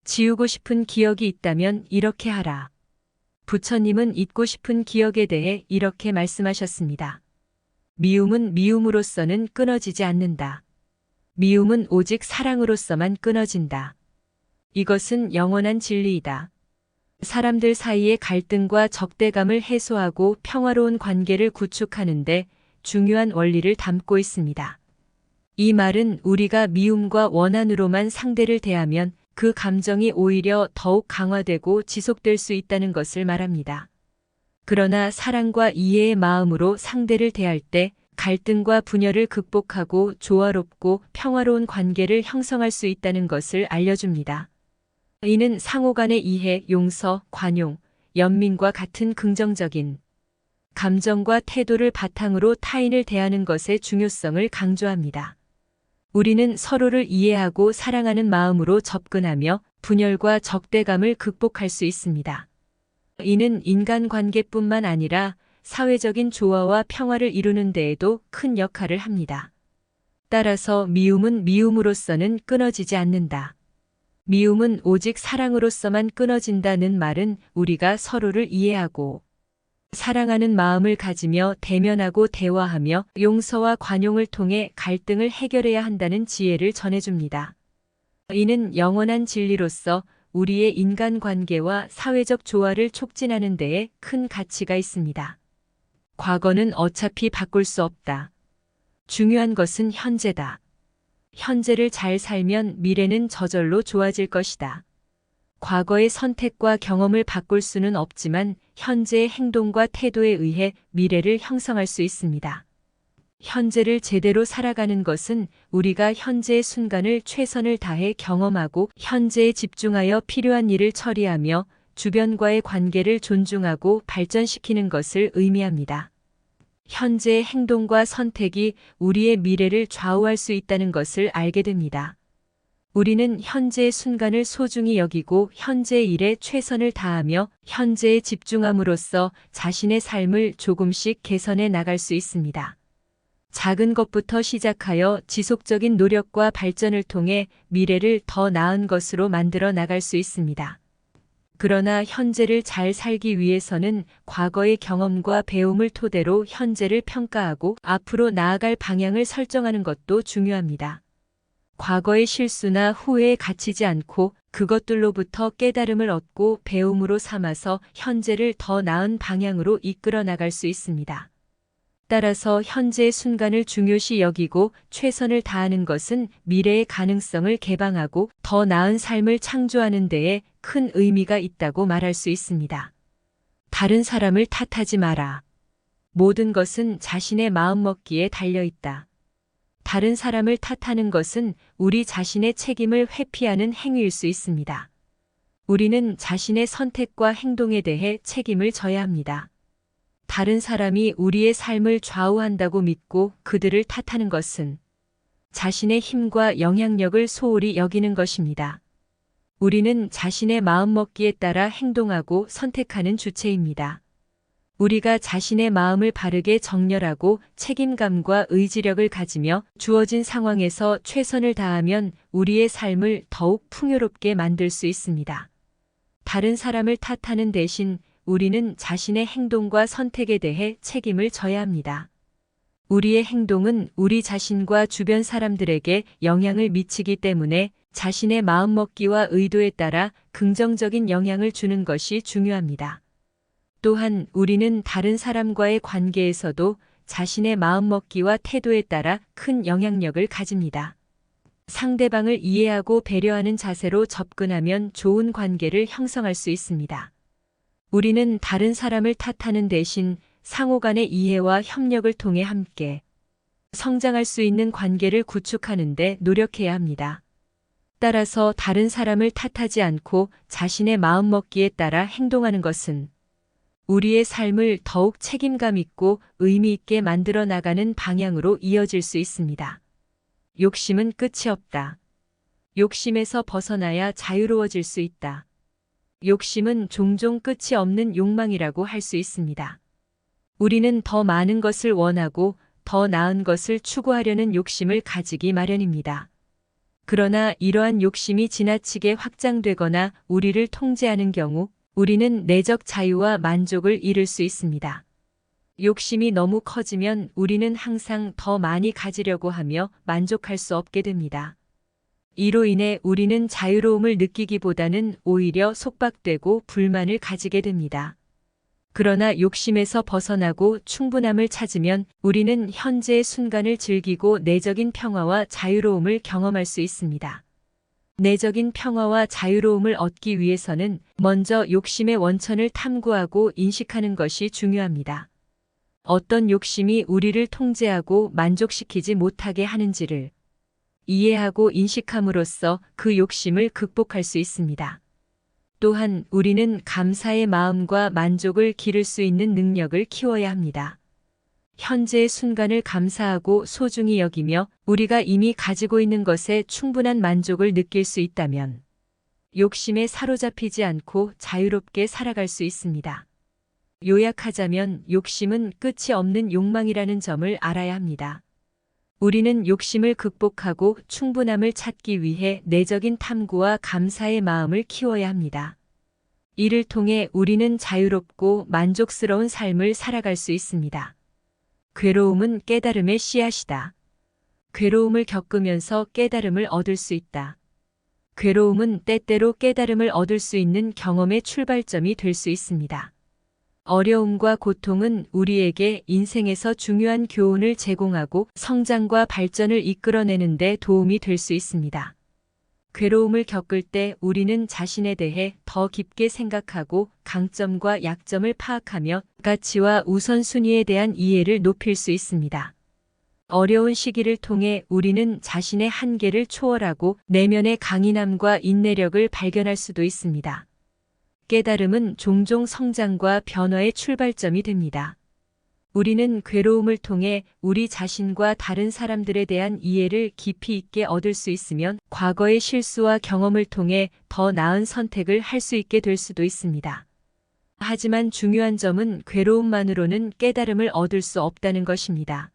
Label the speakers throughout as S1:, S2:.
S1: 지우고 싶은 기억이 있다면 이렇게 하라. 부처님은 잊고 싶은 기억에 대해 이렇게 말씀하셨습니다. 미움은 미움으로서는 끊어지지 않는다. 미움은 오직 사랑으로서만 끊어진다. 이것은 영원한 진리이다. 사람들 사이의 갈등과 적대감을 해소하고 평화로운 관계를 구축하는데 중요한 원리를 담고 있습니다. 이 말은 우리가 미움과 원한으로만 상대를 대하면 그 감정이 오히려 더욱 강화되고 지속될 수 있다는 것을 말합니다. 그러나 사랑과 이해의 마음으로 상대를 대할 때 갈등과 분열을 극복하고 조화롭고 평화로운 관계를 형성할 수 있다는 것을 알려줍니다. 이는 상호 간의 이해, 용서, 관용, 연민과 같은 긍정적인 감정과 태도를 바탕으로 타인을 대하는 것의 중요성을 강조합니다. 우리는 서로를 이해하고 사랑하는 마음으로 접근하며 분열과 적대감을 극복할 수 있습니다. 이는 인간관계뿐만 아니라 사회적인 조화와 평화를 이루는 데에도 큰 역할을 합니다. 따라서 미움은 미움으로서는 끊어지지 않는다. 미움은 오직 사랑으로서만 끊어진다는 말은 우리가 서로를 이해하고 사랑하는 마음을 가지며 대면하고 대화하며 용서와 관용을 통해 갈등을 해결해야 한다는 지혜를 전해줍니다. 이는 영원한 진리로서 우리의 인간관계와 사회적 조화를 촉진하는 데에 큰 가치가 있습니다. 과거는 어차피 바꿀 수 없다. 중요한 것은 현재다. 현재를 잘 살면 미래는 저절로 좋아질 것이다. 과거의 선택과 경험을 바꿀 수는 없지만 현재의 행동과 태도에 의해 미래를 형성할 수 있습니다. 현재를 제대로 살아가는 것은 우리가 현재의 순간을 최선을 다해 경험하고 현재에 집중하여 필요한 일을 처리하며 주변과의 관계를 존중하고 발전시키는 것을 의미합니다. 현재의 행동과 선택이 우리의 미래를 좌우할 수 있다는 것을 알게 됩니다. 우리는 현재의 순간을 소중히 여기고 현재의 일에 최선을 다하며 현재에 집중함으로써 자신의 삶을 조금씩 개선해 나갈 수 있습니다. 작은 것부터 시작하여 지속적인 노력과 발전을 통해 미래를 더 나은 것으로 만들어 나갈 수 있습니다. 그러나 현재를 잘 살기 위해서는 과거의 경험과 배움을 토대로 현재를 평가하고 앞으로 나아갈 방향을 설정하는 것도 중요합니다. 과거의 실수나 후회에 갇히지 않고 그것들로부터 깨달음을 얻고 배움으로 삼아서 현재를 더 나은 방향으로 이끌어 나갈 수 있습니다. 따라서 현재의 순간을 중요시 여기고 최선을 다하는 것은 미래의 가능성을 개방하고 더 나은 삶을 창조하는 데에 큰 의미가 있다고 말할 수 있습니다. 다른 사람을 탓하지 마라. 모든 것은 자신의 마음먹기에 달려 있다. 다른 사람을 탓하는 것은 우리 자신의 책임을 회피하는 행위일 수 있습니다. 우리는 자신의 선택과 행동에 대해 책임을 져야 합니다. 다른 사람이 우리의 삶을 좌우한다고 믿고 그들을 탓하는 것은 자신의 힘과 영향력을 소홀히 여기는 것입니다. 우리는 자신의 마음먹기에 따라 행동하고 선택하는 주체입니다. 우리가 자신의 마음을 바르게 정렬하고 책임감과 의지력을 가지며 주어진 상황에서 최선을 다하면 우리의 삶을 더욱 풍요롭게 만들 수 있습니다. 다른 사람을 탓하는 대신 우리는 자신의 행동과 선택에 대해 책임을 져야 합니다. 우리의 행동은 우리 자신과 주변 사람들에게 영향을 미치기 때문에 자신의 마음먹기와 의도에 따라 긍정적인 영향을 주는 것이 중요합니다. 또한 우리는 다른 사람과의 관계에서도 자신의 마음먹기와 태도에 따라 큰 영향력을 가집니다. 상대방을 이해하고 배려하는 자세로 접근하면 좋은 관계를 형성할 수 있습니다. 우리는 다른 사람을 탓하는 대신 상호 간의 이해와 협력을 통해 함께 성장할 수 있는 관계를 구축하는 데 노력해야 합니다. 따라서 다른 사람을 탓하지 않고 자신의 마음먹기에 따라 행동하는 것은 우리의 삶을 더욱 책임감 있고 의미 있게 만들어 나가는 방향으로 이어질 수 있습니다. 욕심은 끝이 없다. 욕심에서 벗어나야 자유로워질 수 있다. 욕심은 종종 끝이 없는 욕망이라고 할 수 있습니다. 우리는 더 많은 것을 원하고 더 나은 것을 추구하려는 욕심을 가지기 마련입니다. 그러나 이러한 욕심이 지나치게 확장되거나 우리를 통제하는 경우 우리는 내적 자유와 만족을 잃을 수 있습니다. 욕심이 너무 커지면 우리는 항상 더 많이 가지려고 하며 만족할 수 없게 됩니다. 이로 인해 우리는 자유로움을 느끼기보다는 오히려 속박되고 불만을 가지게 됩니다. 그러나 욕심에서 벗어나고 충분함을 찾으면 우리는 현재의 순간을 즐기고 내적인 평화와 자유로움을 경험할 수 있습니다. 내적인 평화와 자유로움을 얻기 위해서는 먼저 욕심의 원천을 탐구하고 인식하는 것이 중요합니다. 어떤 욕심이 우리를 통제하고 만족시키지 못하게 하는지를 이해하고 인식함으로써 그 욕심을 극복할 수 있습니다. 또한 우리는 감사의 마음과 만족을 기를 수 있는 능력을 키워야 합니다. 현재의 순간을 감사하고 소중히 여기며 우리가 이미 가지고 있는 것에 충분한 만족을 느낄 수 있다면 욕심에 사로잡히지 않고 자유롭게 살아갈 수 있습니다. 요약하자면 욕심은 끝이 없는 욕망이라는 점을 알아야 합니다. 우리는 욕심을 극복하고 충분함을 찾기 위해 내적인 탐구와 감사의 마음을 키워야 합니다. 이를 통해 우리는 자유롭고 만족스러운 삶을 살아갈 수 있습니다. 괴로움은 깨달음의 씨앗이다. 괴로움을 겪으면서 깨달음을 얻을 수 있다. 괴로움은 때때로 깨달음을 얻을 수 있는 경험의 출발점이 될 수 있습니다. 어려움과 고통은 우리에게 인생에서 중요한 교훈을 제공하고 성장과 발전을 이끌어내는 데 도움이 될 수 있습니다. 괴로움을 겪을 때 우리는 자신에 대해 더 깊게 생각하고 강점과 약점을 파악하며 가치와 우선순위에 대한 이해를 높일 수 있습니다. 어려운 시기를 통해 우리는 자신의 한계를 초월하고 내면의 강인함과 인내력을 발견할 수도 있습니다. 깨달음은 종종 성장과 변화의 출발점이 됩니다. 우리는 괴로움을 통해 우리 자신과 다른 사람들에 대한 이해를 깊이 있게 얻을 수 있으면 과거의 실수와 경험을 통해 더 나은 선택을 할 수 있게 될 수도 있습니다. 하지만 중요한 점은 괴로움만으로는 깨달음을 얻을 수 없다는 것입니다.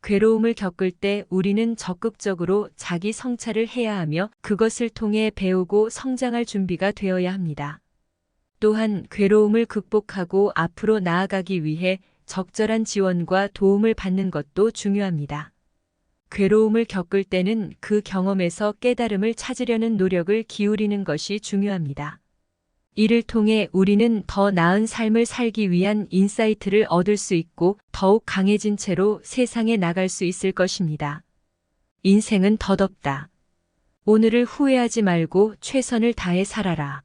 S1: 괴로움을 겪을 때 우리는 적극적으로 자기 성찰을 해야 하며 그것을 통해 배우고 성장할 준비가 되어야 합니다. 또한 괴로움을 극복하고 앞으로 나아가기 위해 적절한 지원과 도움을 받는 것도 중요합니다. 괴로움을 겪을 때는 그 경험에서 깨달음을 찾으려는 노력을 기울이는 것이 중요합니다. 이를 통해 우리는 더 나은 삶을 살기 위한 인사이트를 얻을 수 있고 더욱 강해진 채로 세상에 나갈 수 있을 것입니다. 인생은 덧없다. 오늘을 후회하지 말고 최선을 다해 살아라.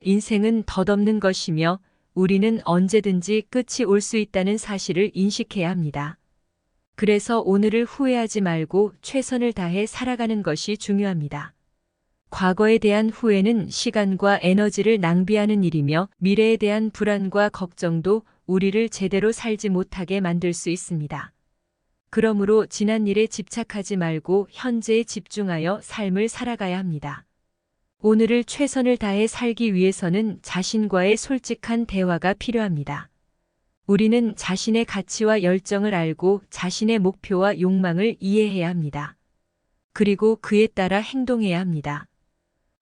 S1: 인생은 덧없는 것이며 우리는 언제든지 끝이 올 수 있다는 사실을 인식해야 합니다. 그래서 오늘을 후회하지 말고 최선을 다해 살아가는 것이 중요합니다. 과거에 대한 후회는 시간과 에너지를 낭비하는 일이며 미래에 대한 불안과 걱정도 우리를 제대로 살지 못하게 만들 수 있습니다. 그러므로 지난 일에 집착하지 말고 현재에 집중하여 삶을 살아가야 합니다. 오늘을 최선을 다해 살기 위해서는 자신과의 솔직한 대화가 필요합니다. 우리는 자신의 가치와 열정을 알고 자신의 목표와 욕망을 이해해야 합니다. 그리고 그에 따라 행동해야 합니다.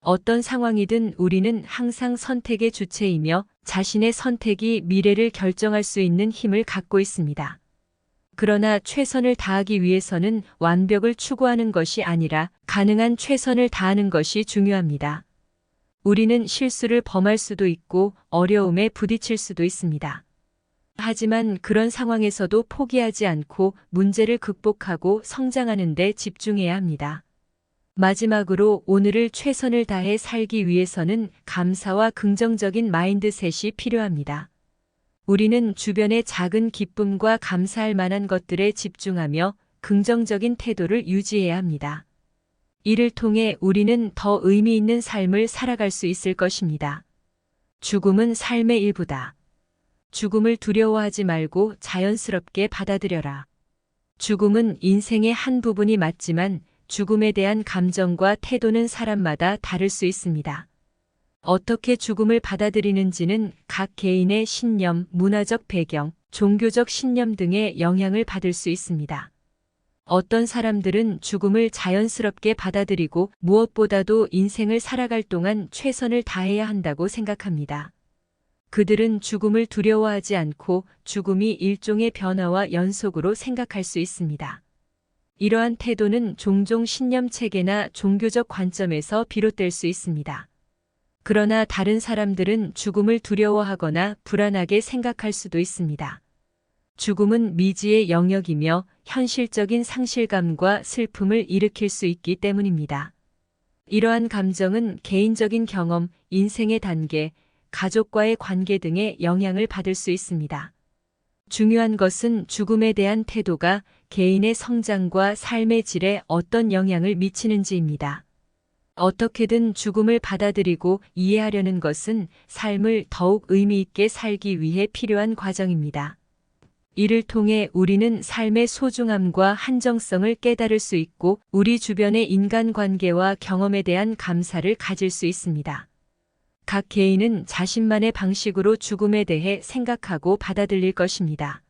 S1: 어떤 상황이든 우리는 항상 선택의 주체이며 자신의 선택이 미래를 결정할 수 있는 힘을 갖고 있습니다. 그러나 최선을 다하기 위해서는 완벽을 추구하는 것이 아니라 가능한 최선을 다하는 것이 중요합니다. 우리는 실수를 범할 수도 있고 어려움에 부딪힐 수도 있습니다. 하지만 그런 상황에서도 포기하지 않고 문제를 극복하고 성장하는 데 집중해야 합니다. 마지막으로 오늘을 최선을 다해 살기 위해서는 감사와 긍정적인 마인드셋이 필요합니다. 우리는 주변의 작은 기쁨과 감사할 만한 것들에 집중하며 긍정적인 태도를 유지해야 합니다. 이를 통해 우리는 더 의미 있는 삶을 살아갈 수 있을 것입니다. 죽음은 삶의 일부다. 죽음을 두려워하지 말고 자연스럽게 받아들여라. 죽음은 인생의 한 부분이 맞지만 죽음에 대한 감정과 태도는 사람마다 다를 수 있습니다. 어떻게 죽음을 받아들이는지는 각 개인의 신념, 문화적 배경, 종교적 신념 등의 영향을 받을 수 있습니다. 어떤 사람들은 죽음을 자연스럽게 받아들이고 무엇보다도 인생을 살아갈 동안 최선을 다해야 한다고 생각합니다. 그들은 죽음을 두려워하지 않고 죽음이 일종의 변화와 연속으로 생각할 수 있습니다. 이러한 태도는 종종 신념 체계나 종교적 관점에서 비롯될 수 있습니다. 그러나 다른 사람들은 죽음을 두려워하거나 불안하게 생각할 수도 있습니다. 죽음은 미지의 영역이며 현실적인 상실감과 슬픔을 일으킬 수 있기 때문입니다. 이러한 감정은 개인적인 경험, 인생의 단계, 가족과의 관계 등에 영향을 받을 수 있습니다. 중요한 것은 죽음에 대한 태도가 개인의 성장과 삶의 질에 어떤 영향을 미치는지입니다. 어떻게든 죽음을 받아들이고 이해하려는 것은 삶을 더욱 의미 있게 살기 위해 필요한 과정입니다. 이를 통해 우리는 삶의 소중함과 한정성을 깨달을 수 있고 우리 주변의 인간관계와 경험에 대한 감사를 가질 수 있습니다. 각 개인은 자신만의 방식으로 죽음에 대해 생각하고 받아들일 것입니다.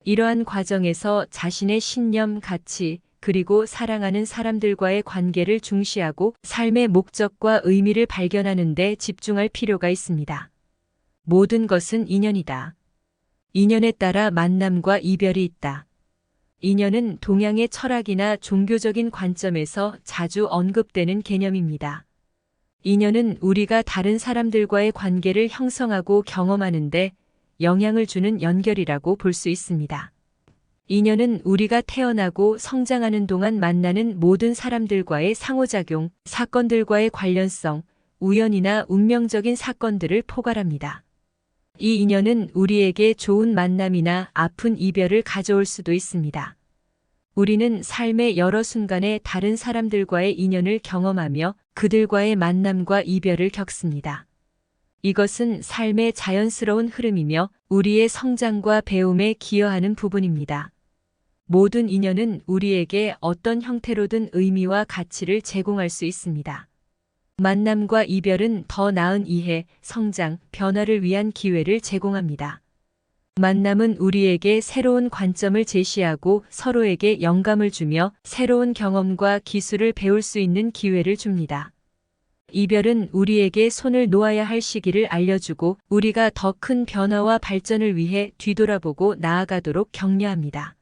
S1: 이러한 과정에서 자신의 신념, 가치, 그리고 사랑하는 사람들과의 관계를 중시하고 삶의 목적과 의미를 발견하는 데 집중할 필요가 있습니다. 모든 것은 인연이다. 인연에 따라 만남과 이별이 있다. 인연은 동양의 철학이나 종교적인 관점에서 자주 언급되는 개념입니다. 인연은 우리가 다른 사람들과의 관계를 형성하고 경험하는데 영향을 주는 연결이라고 볼 수 있습니다. 인연은 우리가 태어나고 성장하는 동안 만나는 모든 사람들과의 상호작용, 사건들과의 관련성, 우연이나 운명적인 사건들을 포괄합니다. 이 인연은 우리에게 좋은 만남이나 아픈 이별을 가져올 수도 있습니다. 우리는 삶의 여러 순간에 다른 사람들과의 인연을 경험하며 그들과의 만남과 이별을 겪습니다. 이것은 삶의 자연스러운 흐름이며 우리의 성장과 배움에 기여하는 부분입니다. 모든 인연은 우리에게 어떤 형태로든 의미와 가치를 제공할 수 있습니다. 만남과 이별은 더 나은 이해, 성장, 변화를 위한 기회를 제공합니다. 만남은 우리에게 새로운 관점을 제시하고 서로에게 영감을 주며 새로운 경험과 기술을 배울 수 있는 기회를 줍니다. 이별은 우리에게 손을 놓아야 할 시기를 알려주고 우리가 더 큰 변화와 발전을 위해 뒤돌아보고 나아가도록 격려합니다.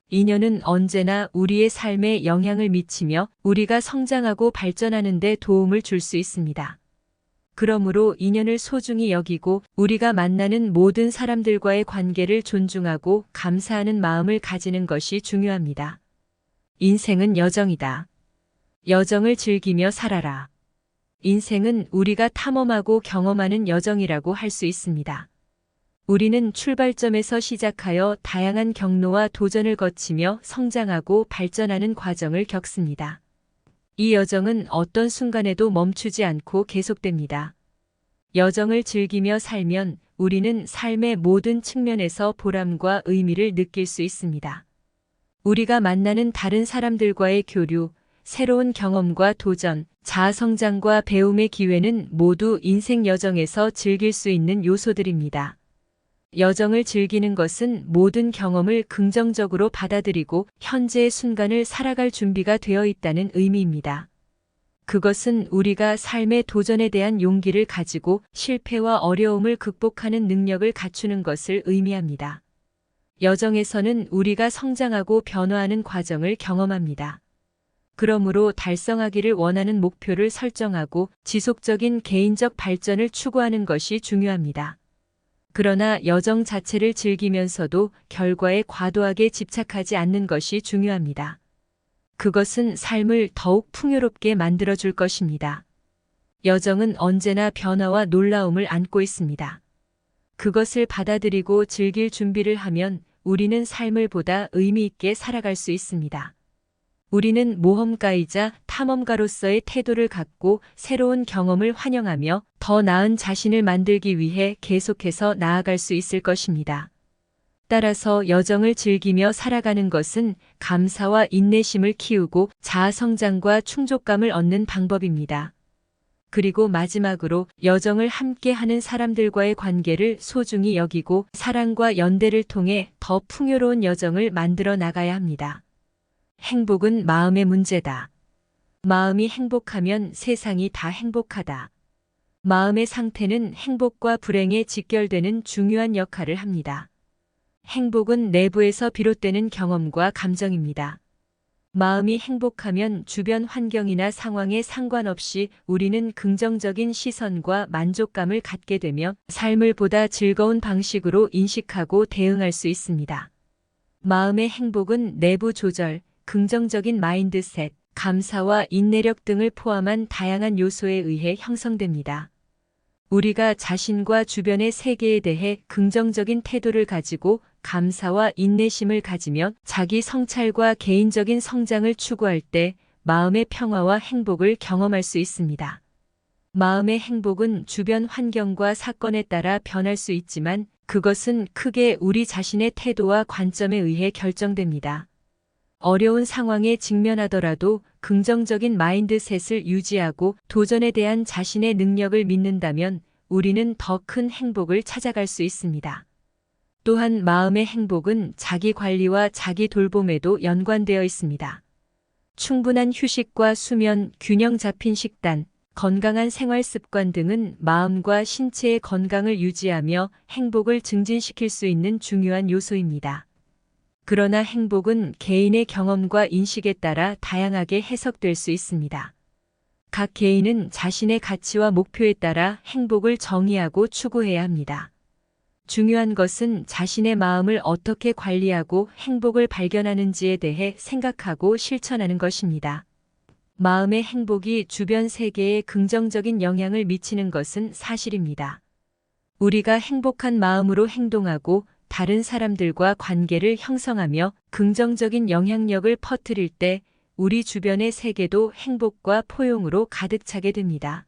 S1: 인연은 언제나 우리의 삶에 영향을 미치며 우리가 성장하고 발전하는 데 도움을 줄 수 있습니다. 그러므로 인연을 소중히 여기고 우리가 만나는 모든 사람들과의 관계를 존중하고 감사하는 마음을 가지는 것이 중요합니다. 인생은 여정이다. 여정을 즐기며 살아라. 인생은 우리가 탐험하고 경험하는 여정이라고 할 수 있습니다. 우리는 출발점에서 시작하여 다양한 경로와 도전을 거치며 성장하고 발전하는 과정을 겪습니다. 이 여정은 어떤 순간에도 멈추지 않고 계속됩니다. 여정을 즐기며 살면 우리는 삶의 모든 측면에서 보람과 의미를 느낄 수 있습니다. 우리가 만나는 다른 사람들과의 교류, 새로운 경험과 도전, 자아성장과 배움의 기회는 모두 인생 여정에서 즐길 수 있는 요소들입니다. 여정을 즐기는 것은 모든 경험을 긍정적으로 받아들이고 현재의 순간을 살아갈 준비가 되어 있다는 의미입니다. 그것은 우리가 삶의 도전에 대한 용기를 가지고 실패와 어려움을 극복하는 능력을 갖추는 것을 의미합니다. 여정에서는 우리가 성장하고 변화하는 과정을 경험합니다. 그러므로 달성하기를 원하는 목표를 설정하고 지속적인 개인적 발전을 추구하는 것이 중요합니다. 그러나 여정 자체를 즐기면서도 결과에 과도하게 집착하지 않는 것이 중요합니다. 그것은 삶을 더욱 풍요롭게 만들어줄 것입니다. 여정은 언제나 변화와 놀라움을 안고 있습니다. 그것을 받아들이고 즐길 준비를 하면 우리는 삶을 보다 의미 있게 살아갈 수 있습니다. 우리는 모험가이자 탐험가로서의 태도를 갖고 새로운 경험을 환영하며 더 나은 자신을 만들기 위해 계속해서 나아갈 수 있을 것입니다. 따라서 여정을 즐기며 살아가는 것은 감사와 인내심을 키우고 자아성장과 충족감을 얻는 방법입니다. 그리고 마지막으로 여정을 함께하는 사람들과의 관계를 소중히 여기고 사랑과 연대를 통해 더 풍요로운 여정을 만들어 나가야 합니다. 행복은 마음의 문제다. 마음이 행복하면 세상이 다 행복하다. 마음의 상태는 행복과 불행에 직결되는 중요한 역할을 합니다. 행복은 내부에서 비롯되는 경험과 감정입니다. 마음이 행복하면 주변 환경이나 상황에 상관없이 우리는 긍정적인 시선과 만족감을 갖게 되며 삶을 보다 즐거운 방식으로 인식하고 대응할 수 있습니다. 마음의 행복은 내부 조절, 긍정적인 마인드셋, 감사와 인내력 등을 포함한 다양한 요소에 의해 형성됩니다. 우리가 자신과 주변의 세계에 대해 긍정적인 태도를 가지고 감사와 인내심을 가지며 자기 성찰과 개인적인 성장을 추구할 때 마음의 평화와 행복을 경험할 수 있습니다. 마음의 행복은 주변 환경과 사건에 따라 변할 수 있지만 그것은 크게 우리 자신의 태도와 관점에 의해 결정됩니다. 어려운 상황에 직면하더라도 긍정적인 마인드셋을 유지하고 도전에 대한 자신의 능력을 믿는다면 우리는 더 큰 행복을 찾아갈 수 있습니다. 또한 마음의 행복은 자기 관리와 자기 돌봄에도 연관되어 있습니다. 충분한 휴식과 수면, 균형 잡힌 식단, 건강한 생활 습관 등은 마음과 신체의 건강을 유지하며 행복을 증진시킬 수 있는 중요한 요소입니다. 그러나 행복은 개인의 경험과 인식에 따라 다양하게 해석될 수 있습니다. 각 개인은 자신의 가치와 목표에 따라 행복을 정의하고 추구해야 합니다. 중요한 것은 자신의 마음을 어떻게 관리하고 행복을 발견하는지에 대해 생각하고 실천하는 것입니다. 마음의 행복이 주변 세계에 긍정적인 영향을 미치는 것은 사실입니다. 우리가 행복한 마음으로 행동하고 다른 사람들과 관계를 형성하며 긍정적인 영향력을 퍼뜨릴 때 우리 주변의 세계도 행복과 포용으로 가득 차게 됩니다.